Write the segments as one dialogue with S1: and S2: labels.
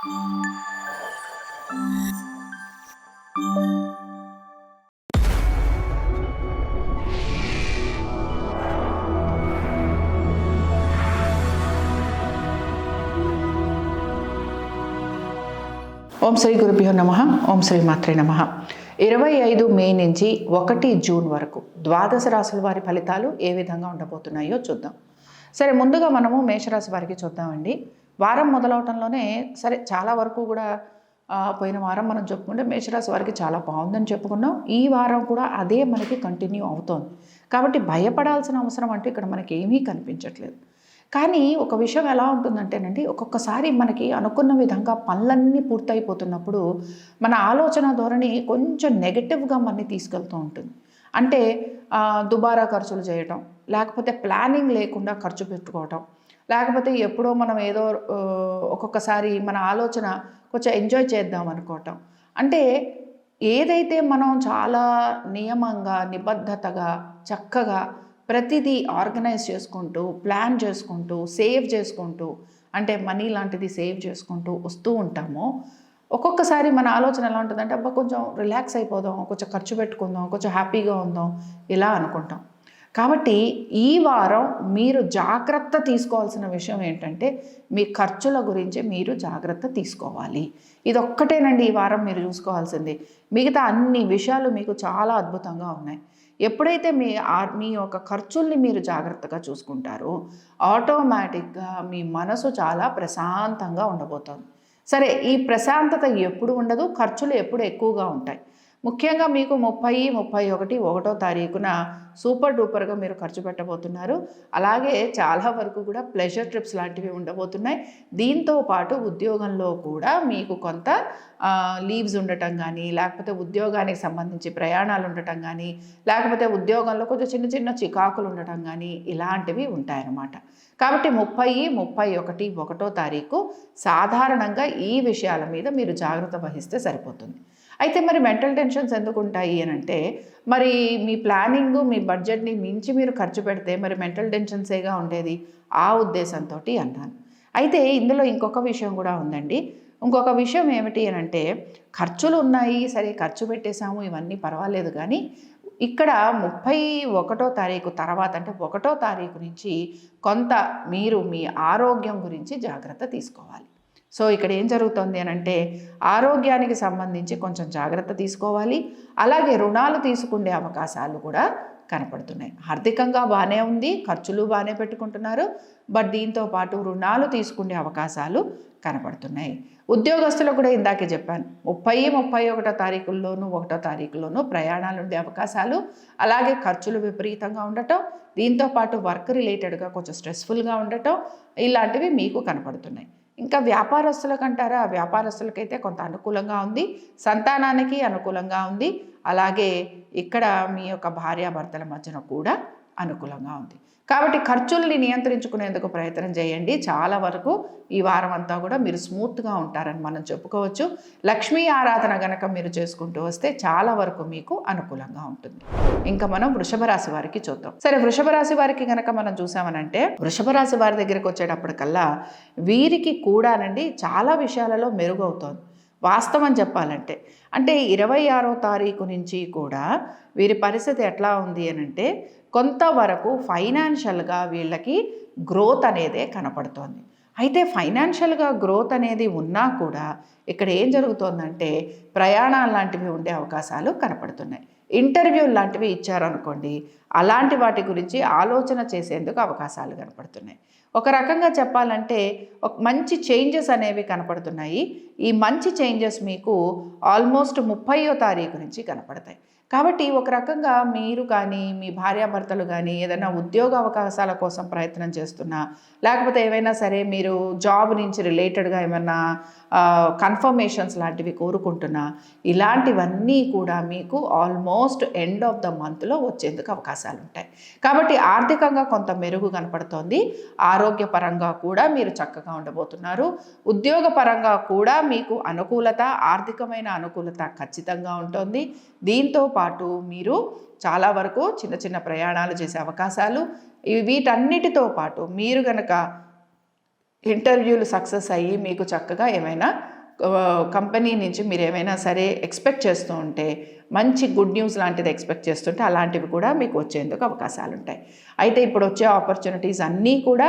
S1: ఓం శ్రీ గురుభ్యో నమః. ఓం శ్రీ మాత్రే నమః. 25 మే నుంచి 1 జూన్ వరకు ద్వాదశ రాశుల వారి ఫలితాలు ఏ విధంగా ఉండబోతున్నాయో చూద్దాం. సరే, ముందుగా మనము మేషరాశి వారికి చూద్దామండి. వారం మొదలవటంలోనే సరే చాలా వరకు కూడా పోయిన వారం మనం చెప్పుకుంటే మేషరాశి వారికి చాలా బాగుందని చెప్పుకున్నాం. ఈ వారం కూడా అదే మనకి కంటిన్యూ అవుతోంది. కాబట్టి భయపడాల్సిన అవసరం అంటే ఇక్కడ మనకి ఏమీ కనిపించట్లేదు. కానీ ఒక విషయం ఎలా ఉంటుందంటేనండి, ఒక్కొక్కసారి మనకి అనుకున్న విధంగా పనులన్నీ పూర్తయిపోతున్నప్పుడు మన ఆలోచన ధోరణి కొంచెం నెగటివ్గా మనని తీసుకెళ్తూ ఉంటుంది. అంటే దుబారా ఖర్చులు చేయటం, లేకపోతే ప్లానింగ్ లేకుండా ఖర్చు పెట్టుకోవటం, లేకపోతే ఎప్పుడో మనం ఏదో ఒక్కొక్కసారి మన ఆలోచన కొంచెం ఎంజాయ్ చేద్దాం అనుకోవటం. అంటే ఏదైతే మనం చాలా నియమంగా, నిబద్ధతగా, చక్కగా ప్రతిదీ ఆర్గనైజ్ చేసుకుంటూ, ప్లాన్ చేసుకుంటూ, సేవ్ చేసుకుంటూ, అంటే మనీ లాంటిది సేవ్ చేసుకుంటూ వస్తూ ఉంటామో, ఒక్కొక్కసారి మన ఆలోచన ఎలా ఉంటుందంటే అబ్బా కొంచెం రిలాక్స్ అయిపోదాం, కొంచెం ఖర్చు పెట్టుకుందాం, కొంచెం హ్యాపీగా ఉందాం, ఇలా అనుకుంటాం. కాబట్టి ఈ వారం మీరు జాగ్రత్త తీసుకోవాల్సిన విషయం ఏంటంటే మీ ఖర్చుల గురించి మీరు జాగ్రత్త తీసుకోవాలి. ఇదొక్కటేనండి ఈ వారం మీరు చూసుకోవాల్సింది. మిగతా అన్ని విషయాలు మీకు చాలా అద్భుతంగా ఉన్నాయి. ఎప్పుడైతే మీ యొక్క ఖర్చుల్ని మీరు జాగ్రత్తగా చూసుకుంటారో ఆటోమేటిక్గా మీ మనసు చాలా ప్రశాంతంగా ఉండబోతోంది. సరే, ఈ ప్రశాంతత ఎప్పుడు ఉండదు, ఖర్చులు ఎప్పుడు ఎక్కువగా ఉంటాయి. ముఖ్యంగా మీకు 30, 31, 1వ తారీఖున సూపర్ డూపర్గా మీరు ఖర్చు పెట్టబోతున్నారు. అలాగే చాలా వరకు కూడా ప్లెజర్ ట్రిప్స్ లాంటివి ఉండబోతున్నాయి. దీంతో పాటు ఉద్యోగంలో కూడా మీకు కొంత లీవ్స్ ఉండటం కానీ, లేకపోతే ఉద్యోగానికి సంబంధించి ప్రయాణాలు ఉండటం కానీ, లేకపోతే ఉద్యోగంలో కొంచెం చిన్న చిన్న చికాకులు ఉండటం కానీ ఇలాంటివి ఉంటాయన్నమాట. కాబట్టి 30, 31, 1వ తారీఖు సాధారణంగా ఈ విషయాల మీద మీరు జాగ్రత్త వహిస్తే సరిపోతుంది. అయితే మరి మెంటల్ టెన్షన్స్ ఎందుకు ఉంటాయి అని అంటే, మరి మీ ప్లానింగ్, మీ బడ్జెట్ని మించి మీరు ఖర్చు పెడితే మరి మెంటల్ టెన్షన్సేగా ఉండేది. ఆ ఉద్దేశంతో అన్నాను. అయితే ఇందులో ఇంకొక విషయం కూడా ఉందండి. ఇంకొక విషయం ఏమిటి అని అంటే, ఖర్చులు ఉన్నాయి, సరే ఖర్చు పెట్టేశాము, ఇవన్నీ పర్వాలేదు. కానీ ఇక్కడ 31వ తారీఖు తర్వాత అంటే 1వ తారీఖు నుంచి కొంత మీరు మీ ఆరోగ్యం గురించి జాగ్రత్త తీసుకోవాలి. సో ఇక్కడ ఏం జరుగుతుంది అని అంటే, ఆరోగ్యానికి సంబంధించి కొంచెం జాగ్రత్త తీసుకోవాలి. అలాగే రుణాలు తీసుకునే అవకాశాలు కూడా కనపడుతున్నాయి. ఆర్థికంగా బాగానే ఉంది, ఖర్చులు బాగానే పెట్టుకుంటున్నారు, బట్ దీంతో పాటు రుణాలు తీసుకునే అవకాశాలు కనపడుతున్నాయి. ఉద్యోగస్తులకు కూడా ఇందాకే చెప్పాను, 30, 31 తారీఖుల్లోనూ 1వ తారీఖులోనూ ప్రయాణాలు ఉండే అవకాశాలు, అలాగే ఖర్చులు విపరీతంగా ఉండటం, దీంతో పాటు వర్క్ రిలేటెడ్గా కొంచెం స్ట్రెస్ఫుల్గా ఉండటం, ఇలాంటివి మీకు కనపడుతున్నాయి. ఇంకా వ్యాపారస్తులకు అంటారా, వ్యాపారస్తులకైతే కొంత అనుకూలంగా ఉంది, సంతానానికి అనుకూలంగా ఉంది, అలాగే ఇక్కడ మీ యొక్క భార్యాభర్తల మధ్యన కూడా అనుకూలంగా ఉంది. కాబట్టి ఖర్చుల్ని నియంత్రించుకునేందుకు ప్రయత్నం చేయండి. చాలా వరకు ఈ వారం అంతా కూడా మీరు స్మూత్గా ఉంటారని మనం చెప్పుకోవచ్చు. లక్ష్మీ ఆరాధన గనక మీరు చేసుకుంటూ వస్తే చాలా వరకు మీకు అనుకూలంగా ఉంటుంది. ఇంకా మనం వృషభ రాశి వారికి చూద్దాం. సరే, వృషభ రాశి వారికి గనక మనం చూసామనంటే, వృషభ రాశి వారి దగ్గరికి వచ్చేటప్పటికల్లా వీరికి కూడానండి చాలా విషయాలలో మెరుగవుతోంది. వాస్తవం చెప్పాలంటే, అంటే 26వ తారీఖు నుంచి కూడా వీరి పరిస్థితి ఎట్లా ఉంది అని అంటే, కొంతవరకు ఫైనాన్షియల్గా వీళ్ళకి గ్రోత్ అనేదే కనపడుతోంది. అయితే ఫైనాన్షియల్గా గ్రోత్ అనేది ఉన్నా కూడా ఇక్కడ ఏం జరుగుతోందంటే ప్రయాణాలు లాంటివి ఉండే అవకాశాలు కనపడుతున్నాయి. ఇంటర్వ్యూలు లాంటివి ఇచ్చారనుకోండి, అలాంటి వాటి గురించి ఆలోచన చేసేందుకు అవకాశాలు కనపడుతున్నాయి. ఒక రకంగా చెప్పాలంటే ఒక మంచి చేంజెస్ అనేవి కనపడుతున్నాయి. ఈ మంచి చేంజెస్ మీకు ఆల్మోస్ట్ 30వ తారీఖు నుంచి కనపడతాయి. కాబట్టి ఒక రకంగా మీరు కానీ మీ భార్యాభర్తలు కానీ ఏదైనా ఉద్యోగ అవకాశాల కోసం ప్రయత్నం చేస్తున్నా, లేకపోతే ఏవైనా సరే మీరు జాబ్ నుంచి రిలేటెడ్గా ఏమైనా కన్ఫర్మేషన్స్ లాంటివి కోరుకుంటున్నా, ఇలాంటివన్నీ కూడా మీకు ఆల్మోస్ట్ ఎండ్ ఆఫ్ ద మంత్లో వచ్చేందుకు అవకాశాలు ఉంటాయి. కాబట్టి ఆర్థికంగా కొంత మెరుగు కనపడుతోంది. ఆరోగ్యపరంగా కూడా మీరు చక్కగా ఉండబోతున్నారు. ఉద్యోగపరంగా కూడా మీకు అనుకూలత, ఆర్థికమైన అనుకూలత ఖచ్చితంగా ఉంటుంది. దీంతో పాటు మీరు చాలా వరకు చిన్న చిన్న ప్రయాణాలు చేసే అవకాశాలు, వీటన్నిటితో పాటు మీరు గనక ఇంటర్వ్యూలు సక్సెస్ అయ్యి మీకు చక్కగా ఏమైనా కంపెనీ నుంచి మీరు ఏమైనా సరే ఎక్స్పెక్ట్ చేస్తూ ఉంటే, మంచి గుడ్ న్యూస్ లాంటిది ఎక్స్పెక్ట్ చేస్తుంటే అలాంటివి కూడా మీకు వచ్చేందుకు అవకాశాలు ఉంటాయి. అయితే ఇప్పుడు వచ్చే ఆపర్చునిటీస్ అన్నీ కూడా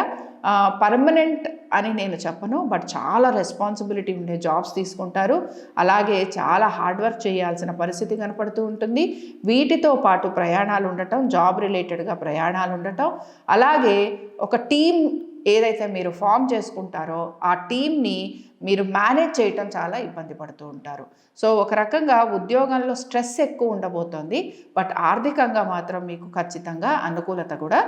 S1: పర్మనెంట్ అని నేను చెప్పను, బట్ చాలా రెస్పాన్సిబిలిటీ ఉండే జాబ్స్ తీసుకుంటారు. అలాగే చాలా హార్డ్ వర్క్ చేయాల్సిన పరిస్థితి కనపడుతూ ఉంటుంది. వీటితో పాటు ప్రయాణాలు ఉండటం, జాబ్ రిలేటెడ్గా ప్రయాణాలు ఉండటం, అలాగే ఒక టీం ఏదైతే మీరు ఫామ్ చేసుకుంటారో ఆ టీంని మీరు మేనేజ్ చేయటం చాలా ఇబ్బంది పడుతూ ఉంటారు. సో ఒక రకంగా ఉద్యోగంలో స్ట్రెస్ ఎక్కువ ఉండబోతోంది, బట్ ఆర్థికంగా మాత్రం మీకు ఖచ్చితంగా అనుకూలత కూడా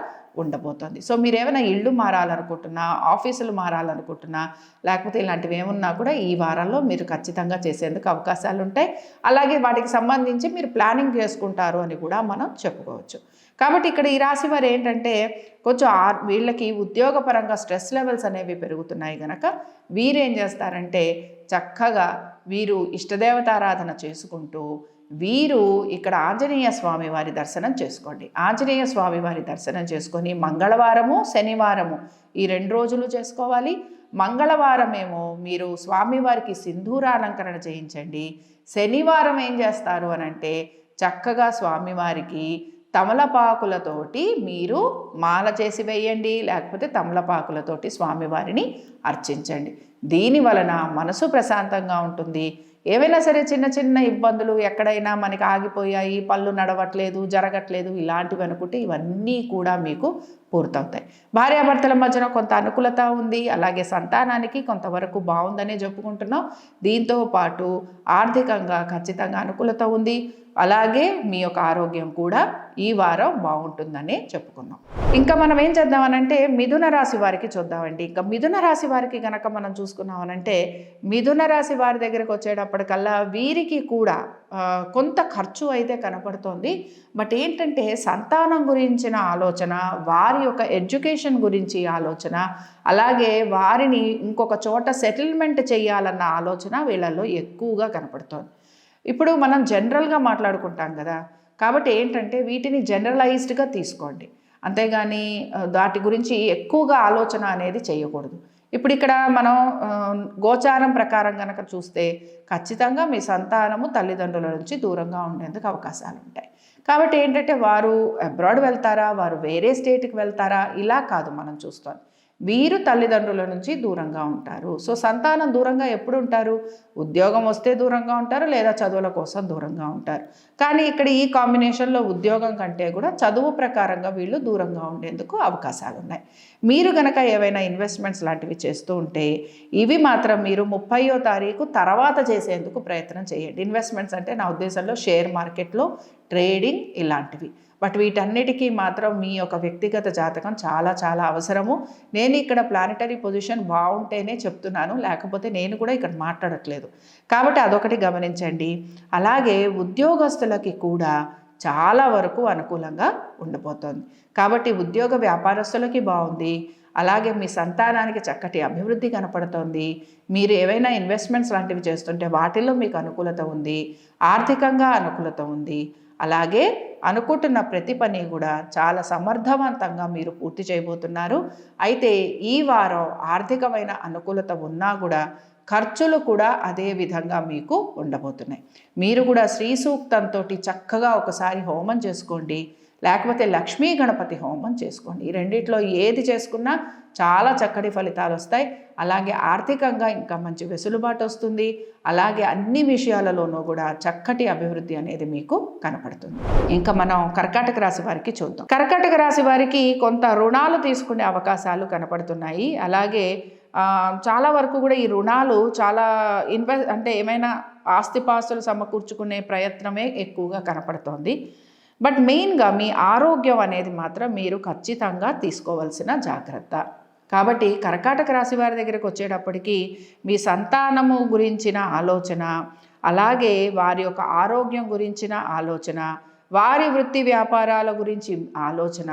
S1: ఉండబోతోంది. సో మీరు ఏమైనా ఇళ్ళు మారాలనుకుంటున్నా, ఆఫీసులు మారాలనుకుంటున్నా, లేకపోతే ఇలాంటివి ఏమున్నా కూడా ఈ వారంలో మీరు ఖచ్చితంగా చేసేందుకు అవకాశాలు ఉంటాయి. అలాగే వాటికి సంబంధించి మీరు ప్లానింగ్ చేసుకుంటారు అని కూడా మనం చెప్పుకోవచ్చు. కాబట్టి ఇక్కడ ఈ రాశి వారు ఏంటంటే కొంచెం వీళ్ళకి ఉద్యోగపరంగా స్ట్రెస్ లెవెల్స్ అనేవి పెరుగుతున్నాయి కనుక వీరేం చేస్తారంటే చక్కగా వీరు ఇష్టదేవతారాధన చేసుకుంటూ వీరు ఇక్కడ ఆంజనేయ స్వామి వారి దర్శనం చేసుకోండి. ఆంజనేయ స్వామి వారి దర్శనం చేసుకొని మంగళవారము, శనివారము ఈ 2 రోజులు చేసుకోవాలి. మంగళవారమేమో మీరు స్వామివారికి సింధూరాలంకరణ చేయించండి. శనివారం ఏం చేస్తారు అనంటే చక్కగా స్వామివారికి తమలపాకులతోటి మీరు మాల చేసి వేయండి, లేకపోతే తమలపాకులతోటి స్వామివారిని అర్చించండి. దీని వలన మనసు ప్రశాంతంగా ఉంటుంది. ఏవైనా సరే చిన్న చిన్న ఇబ్బందులు ఎక్కడైనా మనకి ఆగిపోయాయి, పళ్ళు నడవట్లేదు, జరగట్లేదు, ఇలాంటివి అనుకుంటే ఇవన్నీ కూడా మీకు పూర్తవుతాయి. భార్యాభర్తల మధ్యన కొంత అనుకూలత ఉంది, అలాగే సంతానానికి కొంతవరకు బాగుందనే చెప్పుకుంటున్నాం. దీంతో పాటు ఆర్థికంగా ఖచ్చితంగా అనుకూలత ఉంది. అలాగే మీ యొక్క ఆరోగ్యం కూడా ఈ వారం బాగుంటుందని చెప్పుకున్నాం. ఇంకా మనం ఏం చేద్దామనంటే మిథున రాశి వారికి చూద్దామండి. ఇంకా మిథున రాశి వారికి గనక మనం చూసుకున్నామనంటే మిథున రాశి వారి దగ్గరకు వచ్చేటప్పటికల్లా వీరికి కూడా కొంత ఖర్చు అయితే కనపడుతోంది. బట్ ఏంటంటే సంతానం గురించిన ఆలోచన, వారి యొక్క ఎడ్యుకేషన్ గురించి ఆలోచన, అలాగే వారిని ఇంకొక చోట సెటిల్మెంట్ చేయాలన్న ఆలోచన వీళ్ళల్లో ఎక్కువగా కనపడుతోంది. ఇప్పుడు మనం జనరల్గా మాట్లాడుకుంటాం కదా, కాబట్టి ఏంటంటే వీటిని జనరలైజ్డ్గా తీసుకోండి, అంతేగాని వాటి గురించి ఎక్కువగా ఆలోచన అనేది చేయకూడదు. ఇప్పుడు ఇక్కడ మనం గోచారం ప్రకారం కనుక చూస్తే ఖచ్చితంగా మీ సంతానము తల్లిదండ్రుల నుంచి దూరంగా ఉండేందుకు అవకాశాలు ఉంటాయి. కాబట్టి ఏంటంటే వారు అబ్రాడ్ వెళ్తారా, వారు వేరే స్టేట్కి వెళ్తారా, ఇలా కాదు మనం చూస్తాం. వీరు తల్లిదండ్రుల నుంచి దూరంగా ఉంటారు. సో సంతానం దూరంగా ఎప్పుడు ఉంటారు? ఉద్యోగం వస్తే దూరంగా ఉంటారు, లేదా చదువుల కోసం దూరంగా ఉంటారు. కానీ ఇక్కడ ఈ కాంబినేషన్లో ఉద్యోగం కంటే కూడా చదువు ప్రకారంగా వీళ్ళు దూరంగా ఉండేందుకు అవకాశాలు ఉన్నాయి. మీరు గనక ఏవైనా ఇన్వెస్ట్మెంట్స్ లాంటివి చేస్తూ ఉంటే ఇవి మాత్రం మీరు 30వ తారీఖు తర్వాత చేసేందుకు ప్రయత్నం చేయండి. ఇన్వెస్ట్మెంట్స్ అంటే నా ఉద్దేశంలో షేర్ మార్కెట్లో ట్రేడింగ్ ఇలాంటివి. బట్ వీటన్నిటికీ మాత్రం మీ యొక్క వ్యక్తిగత జాతకం చాలా చాలా అవసరము. నేను ఇక్కడ ప్లానెటరీ పొజిషన్ బాగుంటేనే చెప్తున్నాను, లేకపోతే నేను కూడా ఇక్కడ మాట్లాడట్లేదు. కాబట్టి అదొకటి గమనించండి. అలాగే ఉద్యోగస్తులకి కూడా చాలా వరకు అనుకూలంగా ఉండబోతోంది. కాబట్టి ఉద్యోగ వ్యాపారస్తులకి బాగుంది. అలాగే మీ సంతానానికి చక్కటి అభివృద్ధి కనపడుతోంది. మీరు ఏవైనా ఇన్వెస్ట్మెంట్స్ లాంటివి చేస్తుంటే వాటిల్లో మీకు అనుకూలత ఉంది, ఆర్థికంగా అనుకూలత ఉంది. అలాగే అనుకుంటున్న ప్రతి పని కూడా చాలా సమర్థవంతంగా మీరు పూర్తి చేయబోతున్నారు. అయితే ఈ వారం ఆర్థికమైన అనుకూలత ఉన్నా కూడా ఖర్చులు కూడా అదే విధంగా మీకు ఉండబోతున్నాయి. మీరు కూడా శ్రీ సూక్తంతో చక్కగా ఒకసారి హోమం చేసుకోండి, లేకపోతే లక్ష్మీ గణపతి హోమం చేసుకోండి. ఈ రెండిట్లో ఏది చేసుకున్నా చాలా చక్కటి ఫలితాలు వస్తాయి. అలాగే ఆర్థికంగా ఇంకా మంచి వెసులుబాటు వస్తుంది. అలాగే అన్ని విషయాలలోనూ కూడా చక్కటి అభివృద్ధి అనేది మీకు కనపడుతుంది. ఇంకా మనం కర్కాటక రాశి వారికి చూద్దాం. కర్కాటక రాశి వారికి కొంత రుణాలు తీసుకునే అవకాశాలు కనపడుతున్నాయి. అలాగే చాలా వరకు కూడా ఈ రుణాలు చాలా అంటే ఏమైనా ఆస్తిపాస్తులు సమకూర్చుకునే ప్రయత్నమే ఎక్కువగా కనపడుతోంది. బట్ మెయిన్గా మీ ఆరోగ్యం అనేది మాత్రం మీరు ఖచ్చితంగా తీసుకోవాల్సిన జాగ్రత్త. కాబట్టి కర్కాటక రాశి వారి దగ్గరికి వచ్చేటప్పటికి మీ సంతానము గురించిన ఆలోచన, అలాగే వారి యొక్క ఆరోగ్యం గురించిన ఆలోచన, వారి వృత్తి వ్యాపారాల గురించి ఆలోచన,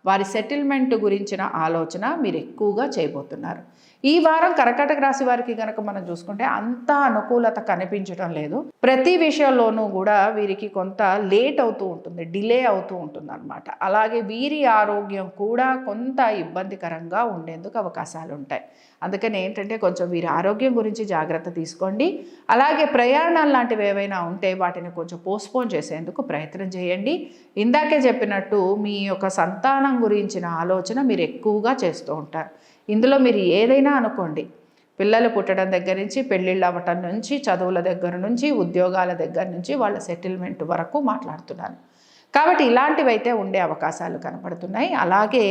S1: వారి సెటిల్మెంట్ గురించిన ఆలోచన మీరు ఎక్కువగా చేయబోతున్నారు. ఈ వారం కర్కాటక రాశి వారికి గనక మనం చూసుకుంటే అంత అనుకూలత కనిపించడం లేదు. ప్రతి విషయంలోనూ కూడా వీరికి కొంత లేట్ అవుతూ ఉంటుంది, డిలే అవుతూ ఉంటుంది అనమాట. అలాగే వీరి ఆరోగ్యం కూడా కొంత ఇబ్బందికరంగా ఉండేందుకు అవకాశాలు ఉంటాయి. అందుకని ఏంటంటే కొంచెం వీరి ఆరోగ్యం గురించి జాగ్రత్త తీసుకోండి. అలాగే ప్రయాణాలు లాంటివి ఏవైనా ఉంటే వాటిని కొంచెం పోస్ట్పోన్ చేసేందుకు ప్రయత్నం చేయండి. ఇందాకే చెప్పినట్టు మీ యొక్క సంతానం గురించిన ఆలోచన మీరు ఎక్కువగా చేస్తూ ఉంటారు. ఇందులో మీరు ఏదైనా అనుకోండి, పిల్లలు పుట్టడం దగ్గర నుంచి, పెళ్ళిళ్ళు అవ్వటం నుంచి, చదువుల దగ్గర నుంచి, ఉద్యోగాల దగ్గర నుంచి, వాళ్ళ సెటిల్మెంట్ వరకు మాట్లాడుతున్నాను. కాబట్టి ఇలాంటివి అయితే ఉండే అవకాశాలు కనపడుతున్నాయి. అలాగే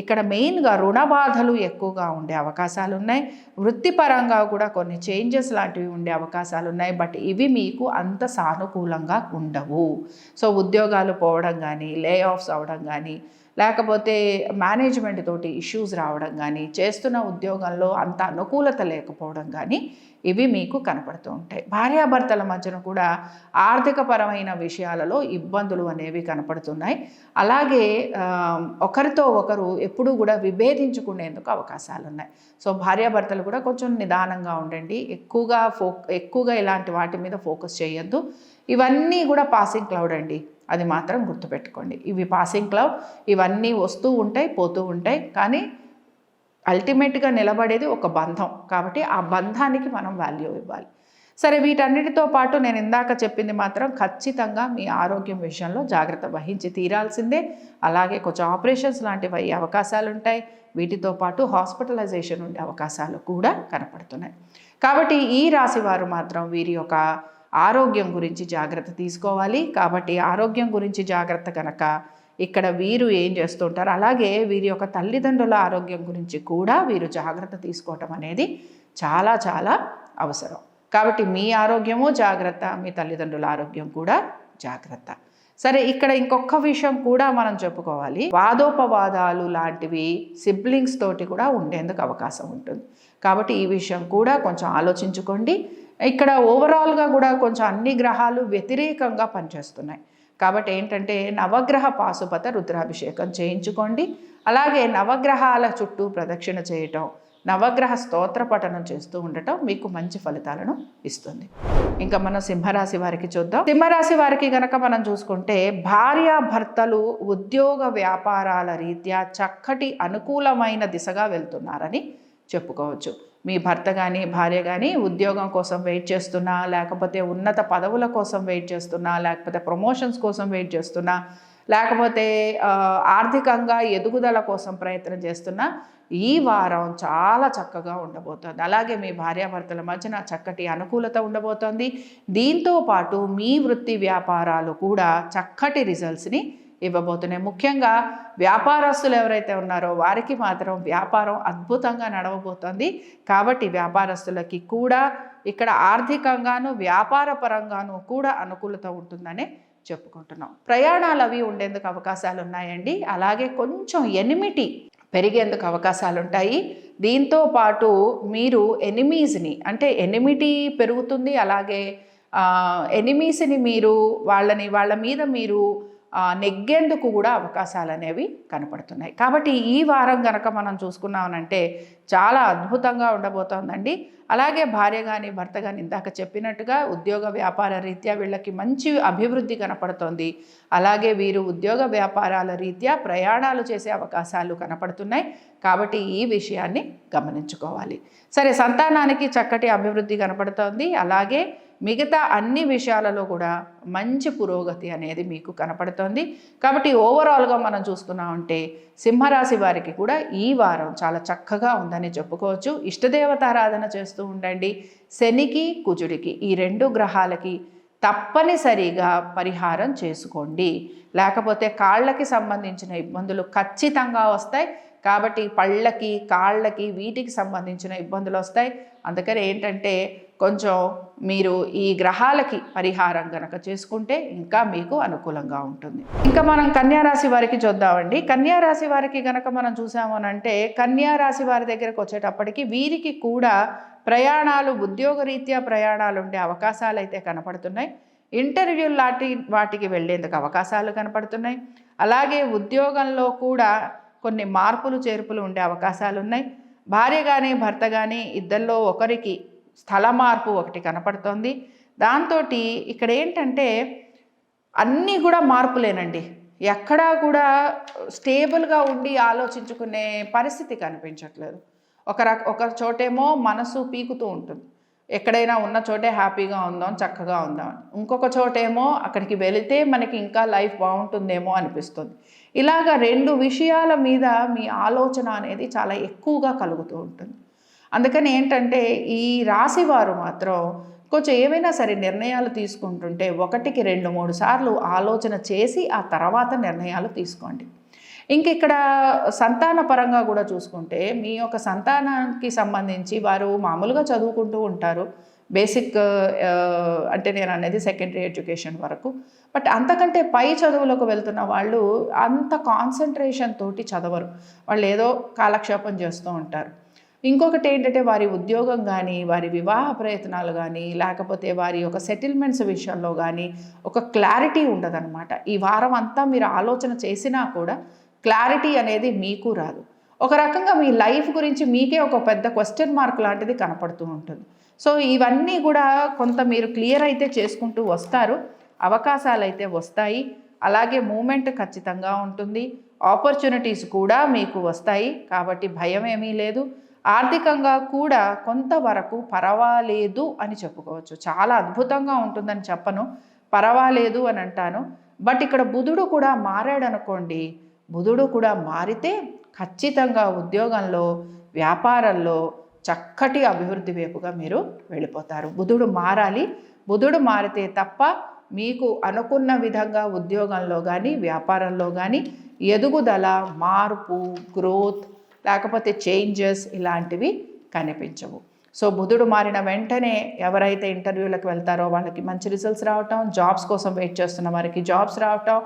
S1: ఇక్కడ మెయిన్గా రుణ బాధలు ఎక్కువగా ఉండే అవకాశాలు ఉన్నాయి. వృత్తిపరంగా కూడా కొన్ని చేంజెస్ లాంటివి ఉండే అవకాశాలు ఉన్నాయి. బట్ ఇవి మీకు అంత సానుకూలంగా ఉండవు. సో ఉద్యోగాలు పోవడం కానీ, లే ఆఫ్స్ అవ్వడం కానీ, లేకపోతే మేనేజ్మెంట్ తోటి ఇష్యూస్ రావడం కానీ, చేస్తున్న ఉద్యోగంలో అంత అనుకూలత లేకపోవడం కానీ ఇవి మీకు కనపడుతూ ఉంటాయి. భార్యాభర్తల మధ్యన కూడా ఆర్థికపరమైన విషయాలలో ఇబ్బందులు అనేవి కనపడుతున్నాయి. అలాగే ఒకరితో ఒకరు ఎప్పుడూ కూడా విభేదించుకునేందుకు అవకాశాలు ఉన్నాయి. సో భార్యాభర్తలు కూడా కొంచెం నిదానంగా ఉండండి. ఎక్కువగా ఇలాంటి వాటి మీద ఫోకస్ చేయొద్దు. ఇవన్నీ కూడా పాసింగ్ క్లౌడ్ అండి, అది మాత్రం గుర్తుపెట్టుకోండి. ఇవి పాసింగ్ క్లౌడ్, ఇవన్నీ వస్తూ ఉంటాయి, పోతూ ఉంటాయి. కానీ అల్టిమేట్గా నిలబడేది ఒక బంధం. కాబట్టి ఆ బంధానికి మనం వాల్యూ ఇవ్వాలి. సరే, వీటన్నిటితో పాటు నేను ఇందాక చెప్పింది మాత్రం ఖచ్చితంగా మీ ఆరోగ్యం విషయంలో జాగ్రత్త వహించి తీరాల్సిందే. అలాగే కొంచెం ఆపరేషన్స్ లాంటివి అయ్యే అవకాశాలు ఉంటాయి. వీటితో పాటు హాస్పిటలైజేషన్ ఉండే అవకాశాలు కూడా కనపడుతున్నాయి. కాబట్టి ఈ రాశి వారు మాత్రం వీరి యొక్క ఆరోగ్యం గురించి జాగ్రత్త తీసుకోవాలి. కాబట్టి ఆరోగ్యం గురించి జాగ్రత్త కనుక ఇక్కడ వీరు ఏం చేస్తుంటారు, అలాగే వీరి యొక్క తల్లిదండ్రుల ఆరోగ్యం గురించి కూడా వీరు జాగ్రత్త తీసుకోవటం అనేది చాలా చాలా అవసరం. కాబట్టి మీ ఆరోగ్యము జాగ్రత్త, మీ తల్లిదండ్రుల ఆరోగ్యం కూడా జాగ్రత్త. సరే, ఇక్కడ ఇంకొక విషయం కూడా మనం చెప్పుకోవాలి. వాదోపవాదాలు లాంటివి సిబ్లింగ్స్ తోటి కూడా ఉండేందుకు అవకాశం ఉంటుంది. కాబట్టి ఈ విషయం కూడా కొంచెం ఆలోచించుకోండి. ఇక్కడ ఓవరాల్గా కూడా కొంచెం అన్ని గ్రహాలు వ్యతిరేకంగా పనిచేస్తున్నాయి. కాబట్టి ఏంటంటే నవగ్రహ పాశుపత రుద్రాభిషేకం చేయించుకోండి. అలాగే నవగ్రహాల చుట్టూ ప్రదక్షిణ చేయటం, నవగ్రహ స్తోత్ర పఠనం చేస్తూ ఉండటం మీకు మంచి ఫలితాలను ఇస్తుంది. ఇంకా మనం సింహరాశి వారికి చూద్దాం. సింహరాశి వారికి గనక మనం చూసుకుంటే భార్యాభర్తలు ఉద్యోగ వ్యాపారాల రీత్యా చక్కటి అనుకూలమైన దిశగా వెళ్తున్నారని చెప్పుకోవచ్చు. మీ భర్త కానీ భార్య కానీ ఉద్యోగం కోసం వెయిట్ చేస్తున్నా, లేకపోతే ఉన్నత పదవుల కోసం వెయిట్ చేస్తున్నా, లేకపోతే ప్రమోషన్స్ కోసం వెయిట్ చేస్తున్నా, లేకపోతే ఆర్థికంగా ఎదుగుదల కోసం ప్రయత్నం చేస్తున్నా, ఈ వారం చాలా చక్కగా ఉండబోతోంది. అలాగే మీ భార్యాభర్తల మధ్యన చక్కటి అనుకూలత ఉండబోతోంది. దీంతో పాటు మీ వృత్తి వ్యాపారాలు కూడా చక్కటి రిజల్ట్స్ని ఇవ్వబోతున్నాయి. ముఖ్యంగా వ్యాపారస్తులు ఎవరైతే ఉన్నారో వారికి మాత్రం వ్యాపారం అద్భుతంగా నడవబోతోంది. కాబట్టి వ్యాపారస్తులకి కూడా ఇక్కడ ఆర్థికంగాను వ్యాపార పరంగాను కూడా అనుకూలత ఉంటుందనే చెప్పుకుంటున్నాం. ప్రయాణాలు అవి ఉండేందుకు అవకాశాలు ఉన్నాయండి. అలాగే కొంచెం ఎనిమిటీ పెరిగేందుకు అవకాశాలు ఉంటాయి. దీంతో పాటు మీరు ఎనిమీస్ని, అంటే ఎనిమిటీ పెరుగుతుంది. అలాగే ఎనిమీస్ని మీరు వాళ్ళ మీద మీరు నెగ్గేందుకు కూడా అవకాశాలు అనేవి కనపడుతున్నాయి. కాబట్టి ఈ వారం కనుక మనం చూసుకున్నామనంటే చాలా అద్భుతంగా ఉండబోతోందండి. అలాగే భార్య కానీ భర్త కానీ ఇందాక చెప్పినట్టుగా ఉద్యోగ వ్యాపార రీత్యా వీళ్ళకి మంచి అభివృద్ధి కనపడుతోంది. అలాగే వీరు ఉద్యోగ వ్యాపారాల రీత్యా ప్రయాణాలు చేసే అవకాశాలు కనపడుతున్నాయి. కాబట్టి ఈ విషయాన్ని గమనించుకోవాలి. సరే, సంతానానికి చక్కటి అభివృద్ధి కనపడుతోంది. అలాగే మిగతా అన్ని విషయాలలో కూడా మంచి పురోగతి అనేది మీకు కనపడుతోంది. కాబట్టి ఓవరాల్గా మనం చూసుకున్నామంటే సింహరాశి వారికి కూడా ఈ వారం చాలా చక్కగా ఉందని చెప్పుకోవచ్చు. ఇష్టదేవతారాధన చేస్తూ ఉండండి. శనికి కుజుడికి, ఈ రెండు గ్రహాలకి తప్పనిసరిగా పరిహారం చేసుకోండి. లేకపోతే కాళ్ళకి సంబంధించిన ఇబ్బందులు ఖచ్చితంగా వస్తాయి. కాబట్టి పళ్ళకి, కాళ్ళకి, వీటికి సంబంధించిన ఇబ్బందులు వస్తాయి. అందుకని ఏంటంటే కొంచెం మీరు ఈ గ్రహాలకి పరిహారం గనక చేసుకుంటే ఇంకా మీకు అనుకూలంగా ఉంటుంది. ఇంకా మనం కన్యారాశి వారికి చూద్దామండి. కన్యారాశి వారికి గనక మనం చూసామనంటే కన్యారాశి వారి దగ్గరకు వచ్చేటప్పటికి వీరికి కూడా ప్రయాణాలు, ఉద్యోగరీత్యా ప్రయాణాలు ఉండే అవకాశాలు అయితే కనపడుతున్నాయి. ఇంటర్వ్యూలు లాంటి వాటికి వెళ్ళేందుకు అవకాశాలు కనపడుతున్నాయి. అలాగే ఉద్యోగంలో కూడా కొన్ని మార్పులు చేర్పులు ఉండే అవకాశాలు ఉన్నాయి. భార్య కానీ భర్త కానీ ఇద్దరిలో ఒకరికి స్థల మార్పు ఒకటి కనపడుతోంది. దాంతో ఇక్కడ ఏంటంటే అన్నీ కూడా మార్పులేనండి. ఎక్కడా కూడా స్టేబుల్గా ఉండి ఆలోచించుకునే పరిస్థితి కనిపించట్లేదు. ఒక చోటేమో మనసు పీకుతూ ఉంటుంది, ఎక్కడైనా ఉన్న చోటే హ్యాపీగా ఉందాం, చక్కగా ఉందాం. ఇంకొక చోటేమో అక్కడికి వెళితే మనకి ఇంకా లైఫ్ బాగుంటుందేమో అనిపిస్తుంది. ఇలాగ 2 విషయాల మీద మీ ఆలోచన అనేది చాలా ఎక్కువగా కలుగుతూ ఉంటుంది. అందుకని ఏంటంటే ఈ రాశి వారు మాత్రం కొంచెం ఏవైనా సరే నిర్ణయాలు తీసుకుంటుంటే 1కి 2-3 సార్లు ఆలోచన చేసి ఆ తర్వాత నిర్ణయాలు తీసుకోండి. ఇంక ఇక్కడ సంతాన పరంగా కూడా చూసుకుంటే మీ యొక్క సంతానానికి సంబంధించి వారు మామూలుగా చదువుకుంటూ ఉంటారు. బేసిక్ అంటే నేను అనేది సెకండరీ ఎడ్యుకేషన్ వరకు. బట్ అంతకంటే పై చదువులకు వెళ్తున్న వాళ్ళు అంత కాన్సన్ట్రేషన్ తోటి చదవరు. వాళ్ళు ఏదో కాలక్షేపం చేస్తూ ఉంటారు. ఇంకొకటి ఏంటంటే వారి ఉద్యోగం కానీ, వారి వివాహ ప్రయత్నాలు కానీ, లేకపోతే వారి యొక్క సెటిల్మెంట్స్ విషయంలో కానీ ఒక క్లారిటీ ఉండదన్నమాట. ఈ వారం అంతా మీరు ఆలోచన చేసినా కూడా క్లారిటీ అనేది మీకు రాదు. ఒక రకంగా మీ లైఫ్ గురించి మీకే ఒక పెద్ద క్వశ్చన్ మార్క్ లాంటిది కనపడుతూ ఉంటుంది. సో ఇవన్నీ కూడా కొంత మీరు క్లియర్ అయితే చేసుకుంటూ వస్తారు. అవకాశాలు అయితే వస్తాయి. అలాగే మూమెంట్ ఖచ్చితంగా ఉంటుంది. ఆపర్చునిటీస్ కూడా మీకు వస్తాయి. కాబట్టి భయం ఏమీ లేదు. ఆర్థికంగా కూడా కొంతవరకు పర్వాలేదు అని చెప్పుకోవచ్చు. చాలా అద్భుతంగా ఉంటుందని చెప్పను, పర్వాలేదు అని అంటాను. బట్ ఇక్కడ బుధుడు కూడా మారాడనుకోండి, బుధుడు కూడా మారితే ఖచ్చితంగా ఉద్యోగంలో, వ్యాపారంలో చక్కటి అభివృద్ధి వైపుగా మీరు వెళ్ళిపోతారు. బుధుడు మారాలి. బుధుడు మారితే తప్ప మీకు అనుకున్న విధంగా ఉద్యోగంలో కానీ, వ్యాపారంలో కానీ ఎదుగుదల, మార్పు, గ్రోత్ లేకపోతే చేంజెస్ ఇలాంటివి కనిపించవు. సో బుధుడు మారిన వెంటనే ఎవరైతే ఇంటర్వ్యూలకు వెళ్తారో వాళ్ళకి మంచి రిజల్ట్స్ రావటం, జాబ్స్ కోసం వెయిట్ చేస్తున్న వారికి జాబ్స్ రావటం,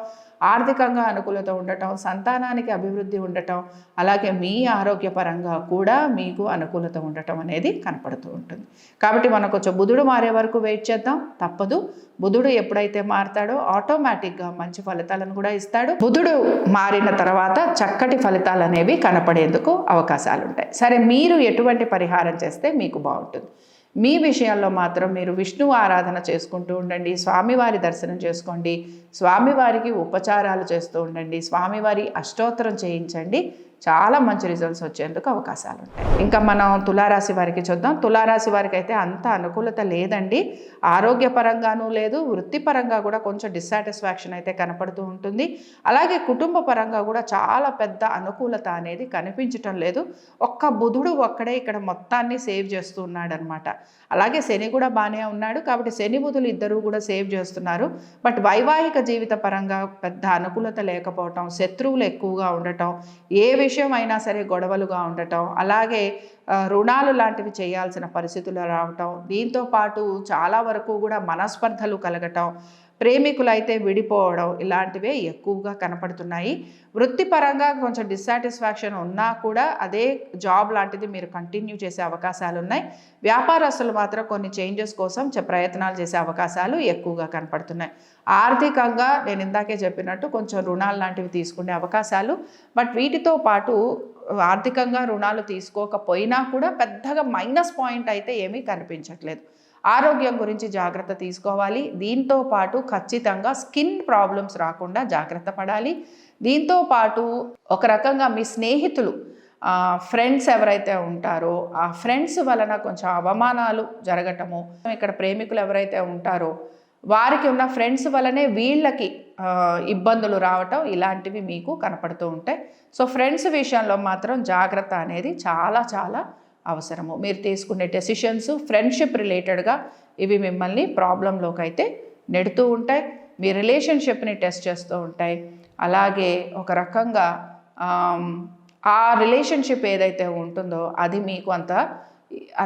S1: ఆర్థికంగా అనుకూలత ఉండటం, సంతానానికి అభివృద్ధి ఉండటం, అలాగే మీ ఆరోగ్యపరంగా కూడా మీకు అనుకూలత ఉండటం అనేది కనపడుతూ ఉంటుంది. కాబట్టి మనం కొంచెం బుధుడు మారే వరకు వెయిట్ చేద్దాం, తప్పదు. బుధుడు ఎప్పుడైతే మారుతాడో ఆటోమేటిక్గా మంచి ఫలితాలను కూడా ఇస్తాడు. బుధుడు మారిన తర్వాత చక్కటి ఫలితాలు అనేవి కనపడేందుకు అవకాశాలు ఉంటాయి. సరే, మీరు ఎటువంటి పరిహారం చేస్తే మీకు బాగుంటుంది? మీ విషయంలో మాత్రం మీరు విష్ణువు ఆరాధన చేసుకుంటూ ఉండండి, స్వామివారి దర్శనం చేసుకోండి, స్వామివారికి ఉపచారాలు చేస్తూ ఉండండి, స్వామివారి అష్టోత్తరం చేయించండి. చాలా మంచి రిజల్ట్స్ వచ్చేందుకు అవకాశాలు ఉంటాయి. ఇంకా మనం తులారాశి వారికి చూద్దాం. తులారాశి వారికి అయితే అంత అనుకూలత లేదండి. ఆరోగ్యపరంగానూ లేదు, వృత్తిపరంగా కూడా కొంచెం డిస్సాటిస్ఫాక్షన్ అయితే కనపడుతూ ఉంటుంది. అలాగే కుటుంబ పరంగా కూడా చాలా పెద్ద అనుకూలత అనేది కనిపించటం లేదు. ఒక్క బుధుడు ఒక్కడే ఇక్కడ మొత్తాన్ని సేవ్ చేస్తూ ఉన్నాడు అనమాట. అలాగే శని కూడా బాగానే ఉన్నాడు. కాబట్టి శని బుధులు ఇద్దరూ కూడా సేవ్ చేస్తున్నారు. బట్ వైవాహిక జీవిత పరంగా పెద్ద అనుకూలత లేకపోవటం, శత్రువులు ఎక్కువగా ఉండటం, ఏ విషయం అయినా సరే గొడవలుగా ఉండటం, అలాగే రుణాలు లాంటివి చేయాల్సిన పరిస్థితులు రావటం, దీంతో పాటు చాలా వరకు కూడా మనస్పర్ధలు కలగటం, ప్రేమికులైతే విడిపోవడం, ఇలాంటివే ఎక్కువగా కనపడుతున్నాయి. వృత్తిపరంగా కొంచెం డిస్సాటిస్ఫాక్షన్ ఉన్నా కూడా అదే జాబ్ లాంటిది మీరు కంటిన్యూ చేసే అవకాశాలు ఉన్నాయి. వ్యాపారస్తులు మాత్రం కొన్ని చేంజెస్ కోసం ప్రయత్నాలు చేసే అవకాశాలు ఎక్కువగా కనపడుతున్నాయి. ఆర్థికంగా నేను ఇందాకే చెప్పినట్టు కొంచెం రుణాలు లాంటివి తీసుకునే అవకాశాలు. బట్ వీటితో పాటు ఆర్థికంగా రుణాలు తీసుకోకపోయినా కూడా పెద్దగా మైనస్ పాయింట్ అయితే ఏమీ కనిపించట్లేదు. ఆరోగ్యం గురించి జాగ్రత్త తీసుకోవాలి. దీంతో పాటు ఖచ్చితంగా స్కిన్ ప్రాబ్లమ్స్ రాకుండా జాగ్రత్త పడాలి. దీంతో పాటు ఒక రకంగా మీ స్నేహితులు, ఫ్రెండ్స్ ఎవరైతే ఉంటారో ఆ ఫ్రెండ్స్ వలన కొంచెం అవమానాలు జరగటము, ఇక్కడ ప్రేమికులు ఎవరైతే ఉంటారో వారికి ఉన్న ఫ్రెండ్స్ వలనే వీళ్ళకి ఇబ్బందులు రావటం, ఇలాంటివి మీకు కనపడుతూ ఉంటాయి. సో ఫ్రెండ్స్ విషయంలో మాత్రం జాగ్రత్త అనేది చాలా చాలా అవసరము. మీరు తీసుకునే డెసిషన్స్ ఫ్రెండ్షిప్ రిలేటెడ్గా ఇవి మిమ్మల్ని ప్రాబ్లంలోకి అయితే నెడుతూ ఉంటాయి. మీ రిలేషన్షిప్ని టెస్ట్ చేస్తూ ఉంటాయి. అలాగే ఒక రకంగా ఆ రిలేషన్షిప్ ఏదైతే ఉంటుందో అది మీకు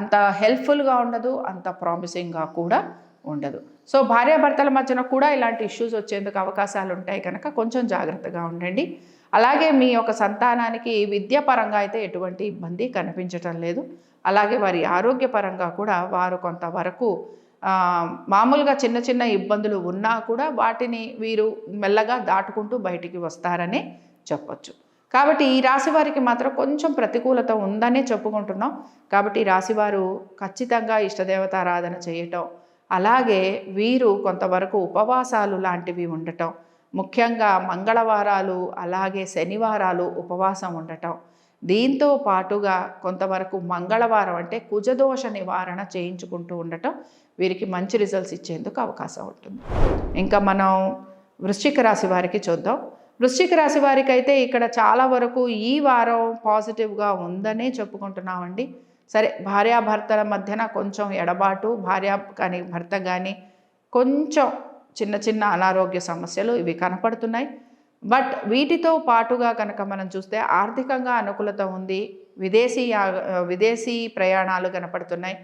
S1: అంత హెల్ప్ఫుల్గా ఉండదు, అంత ప్రామిసింగ్గా కూడా ఉండదు. సో భార్యాభర్తల మధ్యన కూడా ఇలాంటి ఇష్యూస్ వచ్చేందుకు అవకాశాలు ఉంటాయి కనుక కొంచెం జాగ్రత్తగా ఉండండి. అలాగే మీ యొక్క సంతానానికి విద్యాపరంగా అయితే ఎటువంటి ఇబ్బంది కనిపించటం లేదు. అలాగే వారి ఆరోగ్యపరంగా కూడా వారు కొంతవరకు మామూలుగా చిన్న చిన్న ఇబ్బందులు ఉన్నా కూడా వాటిని వీరు మెల్లగా దాటుకుంటూ బయటికి వస్తారని చెప్పొచ్చు. కాబట్టి ఈ రాశి వారికి మాత్రం కొంచెం ప్రతికూలత ఉందనే చెప్పుకుంటున్నాం. కాబట్టి ఈ రాశివారు ఖచ్చితంగా ఇష్టదేవతారాధన చేయటం, అలాగే వీరు కొంతవరకు ఉపవాసాలు లాంటివి ఉండటం, ముఖ్యంగా మంగళవారాలు అలాగే శనివారాలు ఉపవాసం ఉండటం, దీంతో పాటుగా కొంతవరకు మంగళవారం అంటే కుజదోష నివారణ చేయించుకుంటూ ఉండటం వీరికి మంచి రిజల్ట్స్ ఇచ్చేందుకు అవకాశం ఉంటుంది. ఇంకా మనం వృశ్చిక రాశి వారికి చూద్దాం. వృశ్చిక రాశి వారికి అయితే ఇక్కడ చాలా వరకు ఈ వారం పాజిటివ్గా ఉందనే చెప్పుకుంటున్నామండి. సరే, భార్యాభర్తల మధ్యన కొంచెం ఎడబాటు, భార్య కానీ భర్త కానీ కొంచెం చిన్న చిన్న అనారోగ్య సమస్యలు ఇవి కనపడుతున్నాయి. బట్ వీటితో పాటుగా కనుక మనం చూస్తే ఆర్థికంగా అనుకూలత ఉంది, విదేశీ ప్రయాణాలు కనపడుతున్నాయి,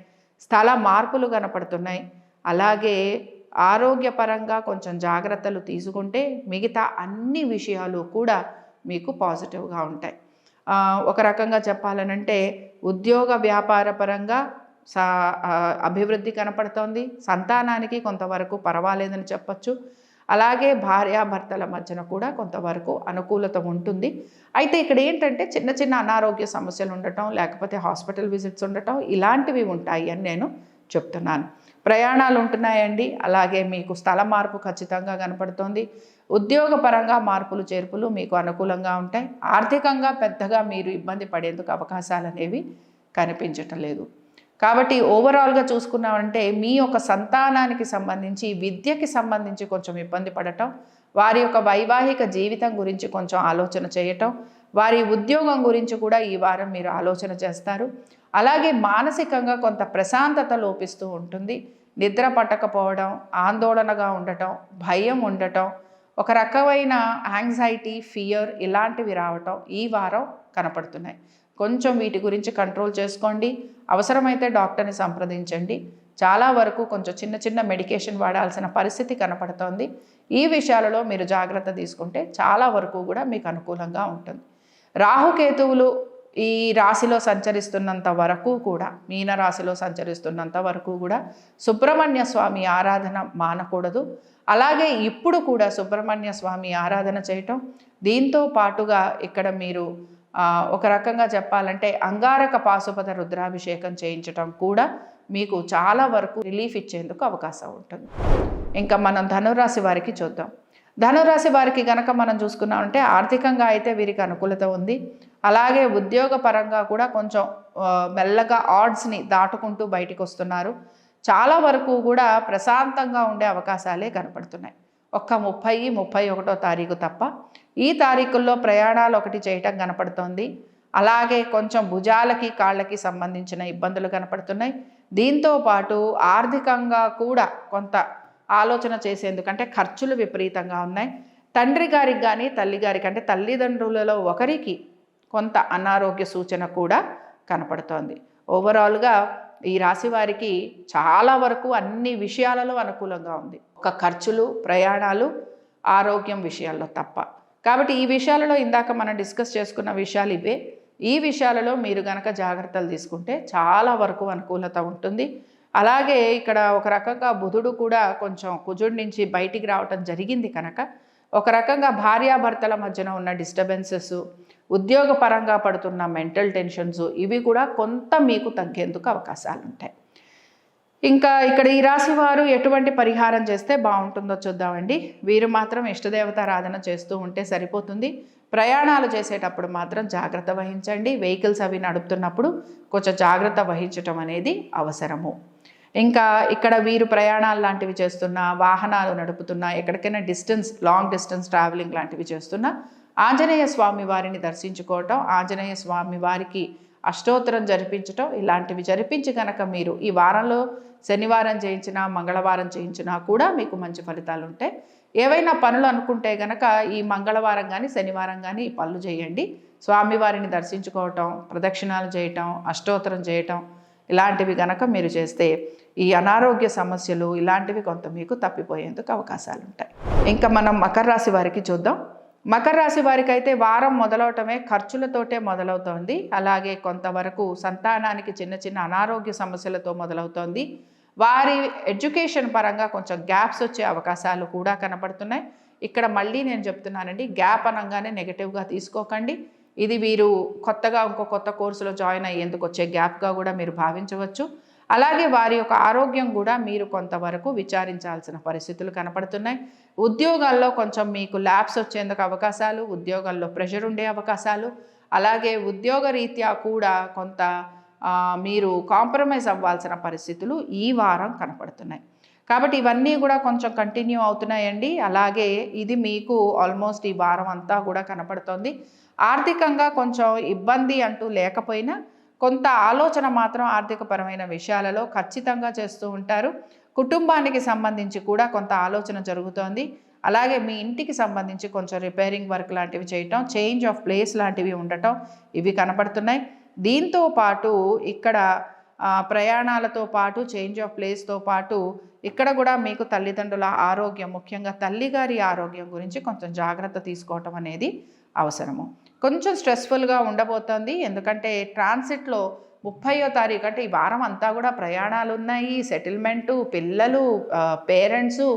S1: స్థల మార్పులు కనపడుతున్నాయి. అలాగే ఆరోగ్యపరంగా కొంచెం జాగ్రత్తలు తీసుకుంటే మిగతా అన్ని విషయాలు కూడా మీకు పాజిటివ్గా ఉంటాయి. ఒక రకంగా చెప్పాలనంటే ఉద్యోగ వ్యాపార పరంగా అభివృద్ధి కనపడుతోంది, సంతానానికి కొంతవరకు పర్వాలేదని చెప్పచ్చు. అలాగే భార్యాభర్తల మధ్యన కూడా కొంతవరకు అనుకూలత ఉంటుంది. అయితే ఇక్కడ ఏంటంటే చిన్న చిన్న అనారోగ్య సమస్యలు ఉండటం, లేకపోతే హాస్పిటల్ విజిట్స్ ఉండటం ఇలాంటివి ఉంటాయి అని నేను చెప్తున్నాను. ప్రయాణాలు ఉంటున్నాయండి. అలాగే మీకు స్థల మార్పు ఖచ్చితంగా కనపడుతోంది. ఉద్యోగపరంగా మార్పులు చేర్పులు మీకు అనుకూలంగా ఉంటాయి. ఆర్థికంగా పెద్దగా మీరు ఇబ్బంది పడేందుకు అవకాశాలు అనేవి కనిపించటం లేదు. కాబట్టి ఓవరాల్గా చూసుకున్నామంటే మీ యొక్క సంతానానికి సంబంధించి, విద్యకి సంబంధించి కొంచెం ఇబ్బంది పడటం, వారి యొక్క వైవాహిక జీవితం గురించి కొంచెం ఆలోచన చేయటం, వారి ఉద్యోగం గురించి కూడా ఈ వారం మీరు ఆలోచన చేస్తారు. అలాగే మానసికంగా కొంత ప్రశాంతత లోపిస్తూ ఉంటుంది. నిద్ర పట్టకపోవడం, ఆందోళనగా ఉండటం, భయం ఉండటం, ఒక రకమైన యాంగ్జైటీ, ఫియర్ ఇలాంటివి రావటం ఈ వారం కనపడుతున్నాయి. కొంచెం వీటి గురించి కంట్రోల్ చేసుకోండి. అవసరమైతే డాక్టర్ని సంప్రదించండి. చాలా వరకు కొంచెం చిన్న చిన్న మెడికేషన్ వాడాల్సిన పరిస్థితి కనపడుతోంది. ఈ విషయాలలో మీరు జాగ్రత్త తీసుకుంటే చాలా వరకు కూడా మీకు అనుకూలంగా ఉంటుంది. రాహుకేతువులు ఈ రాశిలో సంచరిస్తున్నంత వరకు కూడా, మీన రాశిలో సంచరిస్తున్నంత వరకు కూడా సుబ్రహ్మణ్య స్వామి ఆరాధన మానకూడదు. అలాగే ఇప్పుడు కూడా సుబ్రహ్మణ్య స్వామి ఆరాధన చేయటం, దీంతో పాటుగా ఇక్కడ మీరు ఒక రకంగా చెప్పాలంటే అంగారక పాశుపత రుద్రాభిషేకం చేయించటం కూడా మీకు చాలా వరకు రిలీఫ్ ఇచ్చేందుకు అవకాశం ఉంటుంది. ఇంకా మనం ధనురాశి వారికి చూద్దాం. ధనురాశి వారికి కనుక మనం చూసుకున్నామంటే ఆర్థికంగా అయితే వీరికి అనుకూలత ఉంది. అలాగే ఉద్యోగ పరంగా కూడా కొంచెం మెల్లగా ఆడ్స్ని దాటుకుంటూ బయటికి వస్తున్నారు. చాలా వరకు కూడా ప్రశాంతంగా ఉండే అవకాశాలే కనపడుతున్నాయి. ఒక్క 30, 31 తారీఖు తప్ప ఈ తారీఖుల్లో ప్రయాణాలు ఒకటి చేయటం కనపడుతోంది. అలాగే కొంచెం భుజాలకి కాళ్ళకి సంబంధించిన ఇబ్బందులు కనపడుతున్నాయి. దీంతో పాటు ఆర్థికంగా కూడా కొంత ఆలోచన చేసేందుకంటే ఖర్చులు విపరీతంగా ఉన్నాయి. తండ్రి గారికి కానీ తల్లి గారికి అంటే తల్లిదండ్రులలో ఒకరికి కొంత అనారోగ్య సూచన కూడా కనపడుతోంది. ఓవరాల్గా ఈ రాశి వారికి చాలా వరకు అన్ని విషయాలలో అనుకూలంగా ఉంది. ఒక ఖర్చులు, ప్రయాణాలు, ఆరోగ్యం విషయాల్లో తప్ప. కాబట్టి ఈ విషయాలలో ఇందాక మనం డిస్కస్ చేసుకున్న విషయాలు ఇవే. ఈ విషయాలలో మీరు గనక జాగ్రత్తలు తీసుకుంటే చాలా వరకు అనుకూలత ఉంటుంది. అలాగే ఇక్కడ ఒక రకంగా బుధుడు కూడా కొంచెం కుజుడి నుంచి బయటికి రావటం జరిగింది కనుక ఒక రకంగా భార్యాభర్తల మధ్యన ఉన్న డిస్టర్బెన్సెస్, ఉద్యోగపరంగా పడుతున్న మెంటల్ టెన్షన్స్ ఇవి కూడా కొంత మీకు తగ్గేందుకు అవకాశాలు ఉంటాయి. ఇంకా ఇక్కడ ఈ రాశి వారు ఎటువంటి పరిహారం చేస్తే బాగుంటుందో చూద్దామండి. వీరు మాత్రం ఇష్టదేవతారాధన చేస్తూ ఉంటే సరిపోతుంది. ప్రయాణాలు చేసేటప్పుడు మాత్రం జాగ్రత్త వహించండి. వెహికల్స్ అవి నడుపుతున్నప్పుడు కొంచెం జాగ్రత్త వహించటం అనేది అవసరము. ఇంకా ఇక్కడ వీరు ప్రయాణాలు లాంటివి చేస్తున్నా, వాహనాలు నడుపుతున్నా, ఎక్కడికైనా లాంగ్ డిస్టెన్స్ ట్రావెలింగ్ లాంటివి చేస్తున్నా ఆంజనేయ స్వామి వారిని దర్శించుకోవటం, ఆంజనేయ స్వామి వారికి అష్టోత్తరం జరిపించటం ఇలాంటివి జరిపించి కనుక మీరు ఈ వారంలో శనివారం చేయించినా, మంగళవారం చేయించినా కూడా మీకు మంచి ఫలితాలు ఉంటాయి. ఏవైనా పనులు అనుకుంటే కనుక ఈ మంగళవారం కానీ శనివారం కానీ ఈ పనులు చేయండి. స్వామివారిని దర్శించుకోవటం, ప్రదక్షిణాలు చేయటం, అష్టోత్తరం చేయటం ఇలాంటివి కనుక మీరు చేస్తే ఈ అనారోగ్య సమస్యలు ఇలాంటివి కొంత మీకు తప్పిపోయేందుకు అవకాశాలు ఉంటాయి. ఇంకా మనం మకర రాశి వారికి చూద్దాం. మకర రాశి వారికి అయితే వారం మొదలవటమే ఖర్చులతోటే మొదలవుతోంది. అలాగే కొంతవరకు సంతానానికి చిన్న చిన్న అనారోగ్య సమస్యలతో మొదలవుతోంది. వారి ఎడ్యుకేషన్ పరంగా కొంచెం గ్యాప్స్ వచ్చే అవకాశాలు కూడా కనపడుతున్నాయి. ఇక్కడ మళ్ళీ నేను చెప్తున్నానండి, గ్యాప్ అనగానే నెగిటివ్గా తీసుకోకండి. ఇది వీరు కొత్తగా ఇంకో కొత్త కోర్సులో జాయిన్ అయ్యేందుకు వచ్చే గ్యాప్గా కూడా మీరు భావించవచ్చు. అలాగే వారి యొక్క ఆరోగ్యం కూడా మీరు కొంతవరకు విచారించాల్సిన పరిస్థితులు కనపడుతున్నాయి. ఉద్యోగాల్లో కొంచెం మీకు ల్యాబ్స్ వచ్చేందుకు అవకాశాలు, ఉద్యోగాల్లో ప్రెషర్ ఉండే అవకాశాలు, అలాగే ఉద్యోగ రీత్యా కూడా కొంత మీరు కాంప్రమైజ్ అవ్వాల్సిన పరిస్థితులు ఈ వారం కనపడుతున్నాయి. కాబట్టి ఇవన్నీ కూడా కొంచెం కంటిన్యూ అవుతున్నాయండి. అలాగే ఇది మీకు ఆల్మోస్ట్ ఈ వారం అంతా కూడా కనపడుతోంది. ఆర్థికంగా కొంచెం ఇబ్బంది అంటూ లేకపోయినా కొంత ఆలోచన మాత్రం ఆర్థికపరమైన విషయాలలో ఖచ్చితంగా చేస్తూ ఉంటారు. కుటుంబానికి సంబంధించి కూడా కొంత ఆలోచన జరుగుతోంది. అలాగే మీ ఇంటికి సంబంధించి కొంచెం రిపేరింగ్ వర్క్ లాంటివి చేయటం, చేంజ్ ఆఫ్ ప్లేస్ లాంటివి ఉండటం ఇవి కనపడుతున్నాయి. దీంతో పాటు ఇక్కడ ప్రయాణాలతో పాటు చేంజ్ ఆఫ్ ప్లేస్తో పాటు ఇక్కడ కూడా మీకు తల్లిదండ్రుల ఆరోగ్యం, ముఖ్యంగా తల్లిగారి ఆరోగ్యం గురించి కొంచెం జాగ్రత్త తీసుకోవటం అనేది అవసరము. కొంచెం స్ట్రెస్ఫుల్గా ఉండబోతోంది. ఎందుకంటే ట్రాన్సిట్లో 30వ తారీఖు అంటే ఈ వారం అంతా కూడా ప్రయాణాలు ఉన్నాయి, సెటిల్మెంటు, పిల్లలు, పేరెంట్సు,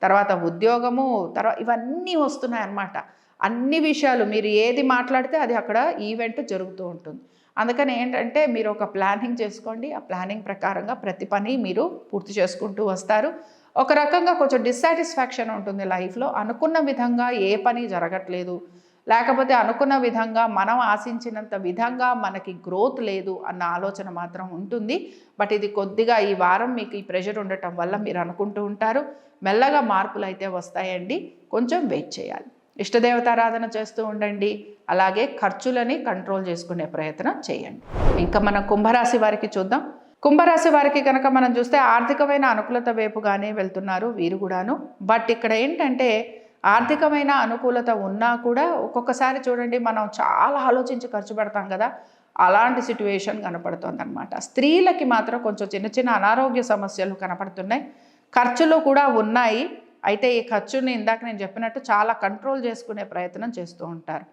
S1: తర్వాత ఉద్యోగము, తర్వాత ఇవన్నీ వస్తున్నాయి అన్నమాట. అన్ని విషయాలు మీరు ఏది మాట్లాడితే అది అక్కడ ఈవెంట్ జరుగుతూ ఉంటుంది. అందుకని ఏంటంటే మీరు ఒక ప్లానింగ్ చేసుకోండి. ఆ ప్లానింగ్ ప్రకారంగా ప్రతి పని మీరు పూర్తి చేసుకుంటూ వస్తారు. ఒక రకంగా కొంచెం డిస్సాటిస్ఫాక్షన్ ఉంటుంది లైఫ్లో. అనుకున్న విధంగా ఏ పని జరగట్లేదు, లేకపోతే అనుకున్న విధంగా మనం ఆశించినంత విధంగా మనకి గ్రోత్ లేదు అన్న ఆలోచన మాత్రం ఉంటుంది. బట్ ఇది కొద్దిగా ఈ వారం మీకు ఈ ప్రెషర్ ఉండటం వల్ల మీరు అనుకుంటూ ఉంటారు. మెల్లగా మార్పులు అయితే వస్తాయండి. కొంచెం వెయిట్ చేయాలి. ఇష్టదేవతారాధన చేస్తూ ఉండండి. అలాగే ఖర్చులని కంట్రోల్ చేసుకునే ప్రయత్నం చేయండి. ఇంకా మనం కుంభరాశి వారికి చూద్దాం. కుంభరాశి వారికి కనుక మనం చూస్తే ఆర్థికమైన అనుకూలత వైపుగానే వెళ్తున్నారు వీరు కూడాను. బట్ ఇక్కడ ఏంటంటే ఆర్థికమైన అనుకూలత ఉన్నా కూడా ఒక్కొక్కసారి చూడండి మనం చాలా ఆలోచించి ఖర్చు పెడతాం కదా, అలాంటి సిట్యువేషన్ కనపడుతుంది అనమాట. స్త్రీలకి మాత్రం కొంచెం చిన్న చిన్న అనారోగ్య సమస్యలు కనపడుతున్నాయి. ఖర్చులు కూడా ఉన్నాయి. అయితే ఈ ఖర్చుని ఇందాక నేను చెప్పినట్టు చాలా కంట్రోల్ చేసుకునే ప్రయత్నం చేస్తూ ఉంటారు.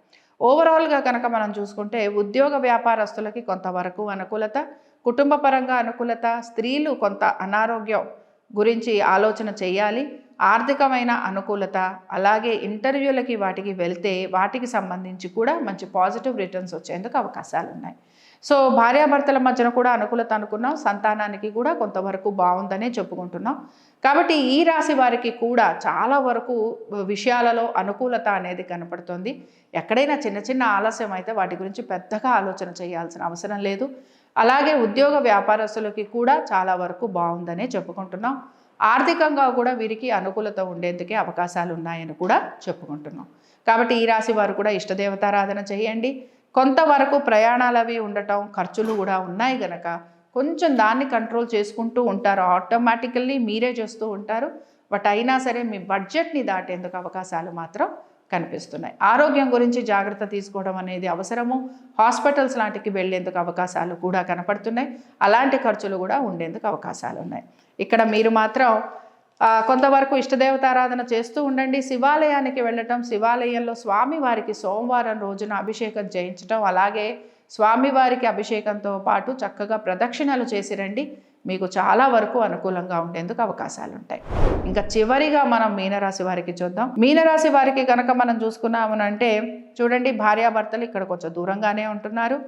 S1: ఓవరాల్గా కనుక మనం చూసుకుంటే ఉద్యోగ వ్యాపారస్తులకి కొంతవరకు అనుకూలత, కుటుంబ పరంగా అనుకూలత, స్త్రీలు కొంత అనారోగ్యం గురించి ఆలోచన చేయాలి, ఆర్థికమైన అనుకూలత, అలాగే ఇంటర్వ్యూలకి వాటికి వెళ్తే వాటికి సంబంధించి కూడా మంచి పాజిటివ్ రిటర్న్స్ వచ్చేందుకు అవకాశాలు ఉన్నాయి. సో భార్యాభర్తల మధ్యన కూడా అనుకూలత అనుకున్నాం, సంతానానికి కూడా కొంతవరకు బాగుందనే చెప్పుకుంటున్నాం. కాబట్టి ఈ రాశి వారికి కూడా చాలా వరకు విషయాలలో అనుకూలత అనేది కనపడుతుంది. ఎక్కడైనా చిన్న చిన్న ఆలస్యం అయితే వాటి గురించి పెద్దగా ఆలోచన చేయాల్సిన అవసరం లేదు. అలాగే ఉద్యోగ వ్యాపారస్తులకి కూడా చాలా వరకు బాగుందనే చెప్పుకుంటున్నాం. ఆర్థికంగా కూడా వీరికి అనుకూలత ఉండేందుకే అవకాశాలు ఉన్నాయని కూడా చెప్పుకుంటున్నాం. కాబట్టి ఈ రాశి వారు కూడా ఇష్టదేవతారాధన చేయండి. కొంతవరకు ప్రయాణాలు అవి ఉండటం, ఖర్చులు కూడా ఉన్నాయి గనక కొంచెం దాన్ని కంట్రోల్ చేసుకుంటూ ఉంటారు. ఆటోమేటికల్లీ మీరే చేస్తూ ఉంటారు. బట్ అయినా సరే మీ బడ్జెట్ని దాటేందుకు అవకాశాలు మాత్రం కనిపిస్తున్నాయి. ఆరోగ్యం గురించి జాగ్రత్త తీసుకోవడం అనేది అవసరము. హాస్పిటల్స్ లాంటికి వెళ్ళేందుకు అవకాశాలు కూడా కనపడుతున్నాయి. అలాంటి ఖర్చులు కూడా ఉండేందుకు అవకాశాలు ఉన్నాయి. ఇక్కడ మీరు మాత్రం కొంతవరకు ఇష్టదేవతారాధన చేస్తూ ఉండండి. శివాలయానికి వెళ్ళటం, శివాలయంలో స్వామివారికి సోమవారం రోజున అభిషేకం చేయించటం, అలాగే స్వామివారికి అభిషేకంతో పాటు చక్కగా ప్రదక్షిణలు చేసి రండి. మీకు చాలా వరకు అనుకూలంగా ఉండేందుకు అవకాశాలు ఉంటాయి. ఇంకా చివరిగా మనం మీనరాశి వారికి చూద్దాం. మీనరాశి వారికి కనుక మనం చూసుకున్నామనంటే చూడండి, భార్యాభర్తలు ఇక్కడ కొంచెం దూరంగానే ఉంటున్నారు.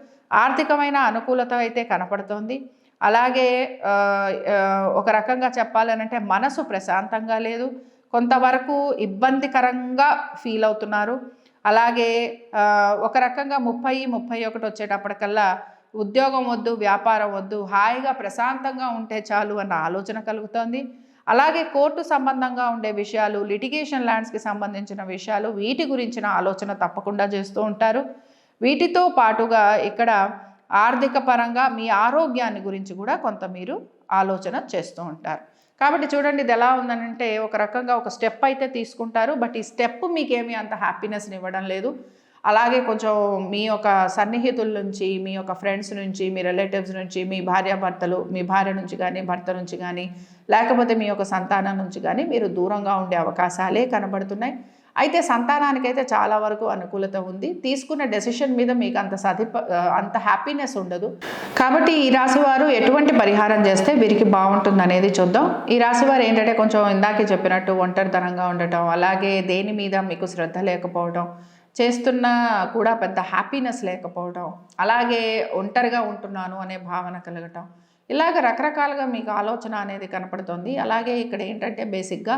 S1: ఆర్థికమైన అనుకూలత అయితే కనపడుతోంది. అలాగే ఒక రకంగా చెప్పాలనంటే మనసు ప్రశాంతంగా లేదు, కొంతవరకు ఇబ్బందికరంగా ఫీల్ అవుతున్నారు. అలాగే ఒక రకంగా 30-31 వచ్చేటప్పటికల్లా ఉద్యోగం వద్దు, వ్యాపారం వద్దు, హాయిగా ప్రశాంతంగా ఉంటే చాలు అన్న ఆలోచన కలుగుతోంది. అలాగే కోర్టు సంబంధంగా ఉండే విషయాలు, లిటిగేషన్ ల్యాండ్స్కి సంబంధించిన విషయాలు, వీటి గురించిన ఆలోచన తప్పకుండా చేస్తూ ఉంటారు. వీటితో పాటుగా ఇక్కడ ఆర్థిక పరంగా మీ ఆరోగ్యాన్ని గురించి కూడా కొంత మీరు ఆలోచన చేస్తూ ఉంటారు. కాబట్టి చూడండి ఇది ఎలా ఉందనంటే ఒక రకంగా ఒక స్టెప్ అయితే తీసుకుంటారు. బట్ ఈ స్టెప్ మీకేమీ అంత హ్యాపీనెస్ని ఇవ్వడం లేదు. అలాగే కొంచెం మీ యొక్క సన్నిహితుల నుంచి, మీ యొక్క ఫ్రెండ్స్ నుంచి, మీ రిలేటివ్స్ నుంచి, మీ భార్యాభర్తలు, మీ భార్య నుంచి కానీ, భర్త నుంచి కానీ, లేకపోతే మీ యొక్క సంతానం నుంచి కానీ మీరు దూరంగా ఉండే అవకాశాలే కనబడుతున్నాయి. అయితే సంతానానికైతే చాలా వరకు అనుకూలత ఉంది. తీసుకున్న డెసిషన్ మీద మీకు అంత హ్యాపీనెస్ ఉండదు. కాబట్టి ఈ రాశి వారు ఎటువంటి పరిహారం చేస్తే వీరికి బాగుంటుంది అనేది చూద్దాం. ఈ రాశి వారు ఏంటంటే కొంచెం ఇందాకే చెప్పినట్టు ఒంటరితనంగా ఉండటం, అలాగే దేని మీద మీకు శ్రద్ధ లేకపోవడం, చేస్తున్నా కూడా పెద్ద హ్యాపీనెస్ లేకపోవడం, అలాగే ఒంటరిగా ఉంటున్నాను అనే భావన కలగటం, ఇలాగ రకరకాలుగా మీకు ఆలోచన అనేది కనపడుతుంది. అలాగే ఇక్కడ ఏంటంటే బేసిక్గా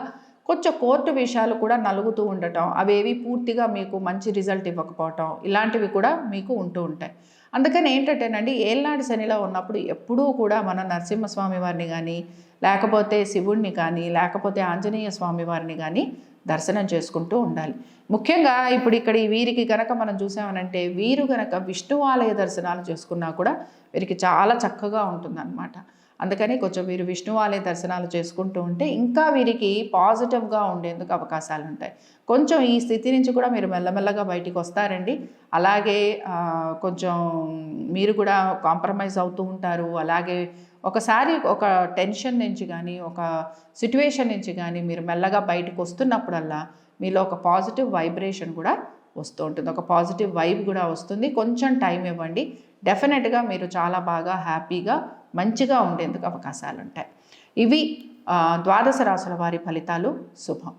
S1: కొంచెం కోర్టు విషయాలు కూడా నలుగుతూ ఉండటం, అవేవి పూర్తిగా మీకు మంచి రిజల్ట్ ఇవ్వకపోవటం, ఇలాంటివి కూడా మీకు ఉంటూ ఉంటాయి. అందుకని ఏంటంటేనండి, ఏళ్ళనాటి శనిలో ఉన్నప్పుడు ఎప్పుడూ కూడా మన నరసింహస్వామి వారిని కానీ, లేకపోతే శివుణ్ణి కానీ, లేకపోతే ఆంజనేయ స్వామి వారిని కానీ దర్శనం చేసుకుంటూ ఉండాలి. ముఖ్యంగా ఇప్పుడు ఇక్కడ ఈ వీరికి కనుక మనం చూసామనంటే, వీరు కనుక విష్ణు ఆలయ దర్శనాలు చేసుకున్నా కూడా వీరికి చాలా చక్కగా ఉంటుందన్నమాట. అందుకని కొంచెం వీరు విష్ణు ఆలయ దర్శనాలు చేసుకుంటూ ఉంటే ఇంకా వీరికి పాజిటివ్గా ఉండేందుకు అవకాశాలు ఉంటాయి. కొంచెం ఈ స్థితి నుంచి కూడా మీరు మెల్లమెల్లగా బయటికి వస్తారండి. అలాగే కొంచెం మీరు కూడా కాంప్రమైజ్ అవుతూ ఉంటారు. అలాగే ఒకసారి ఒక టెన్షన్ నుంచి కానీ, ఒక సిట్యువేషన్ నుంచి కానీ మీరు మెల్లగా బయటకు వస్తున్నప్పుడల్లా మీలో ఒక పాజిటివ్ వైబ్రేషన్ కూడా వస్తూ ఉంటుంది, ఒక పాజిటివ్ వైబ్ కూడా వస్తుంది. కొంచెం టైం ఇవ్వండి, డెఫినెట్గా మీరు చాలా బాగా హ్యాపీగా మంచిగా ఉండేందుకు అవకాశాలు ఉంటాయి. ఇవి ద్వాదశ రాశుల వారి ఫలితాలు. శుభం.